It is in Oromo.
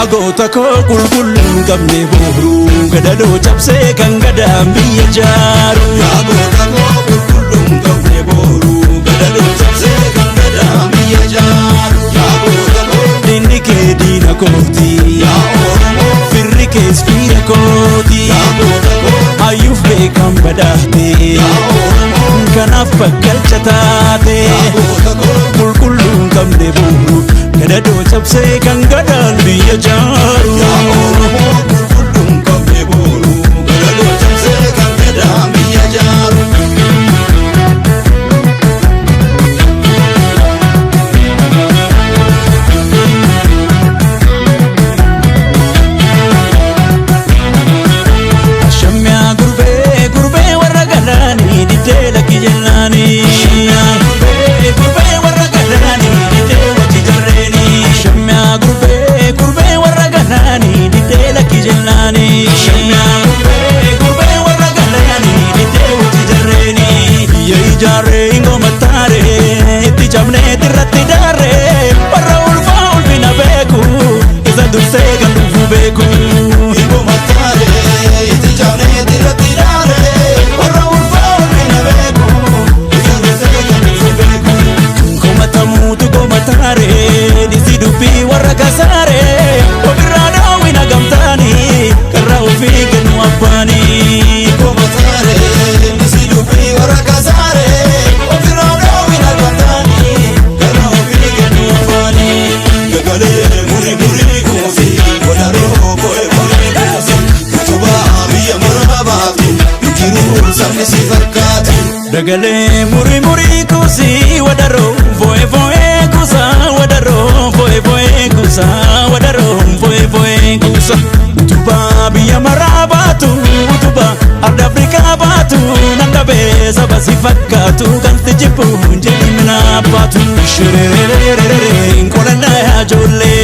Yaagota koo qulqulluun qabne booruu gadadoo cabsee kan gadaan biyya jaaru. Yaagota koo qulqulluun qabne booruu gadadoo cabsee kan gadaan biyya jaaru. Yaagota koo diinni kee diina kooti. Yaa Oromoo firri kees fiira kooti. Yaagota koo hayyuuf beekan badhaate. Yaa Oromoo kanaaf bakkalcha taate. Yaagota koo qulqulluun qabne booruu gadadoo cabsee kan gadaan biyya jaaru. Yaa Oromoo qulqulluun qabne booruu gadadoo cabsee kan gadaan biyya jaaru. Ashamyaa gurbee gurbee warra galaanii didee lakki jennaanii. Jarre ingo matare itti jamne tirratti darre barra ulfa ulfina beku isa durse kan dhufu beku. Ingo matare itti jamne tirratti darre barra ulfa ulfina beku isa durse kan dhufu beku. Komatamutu komatare disi dubbi warra kasare obirra daawina gamtani karra ofii kennu abbani. Komatare disi dubbi warra kasare Dagalee muri muri kusi wadaro voe voe kusa wadaro voe voe kusa wadaro voe voe kusa. Utuba biya marabatu utuba arda Afrika batu nanda besa basi fakatu kan tijipu jelimina batu. Shirerererere nkolana ya jole.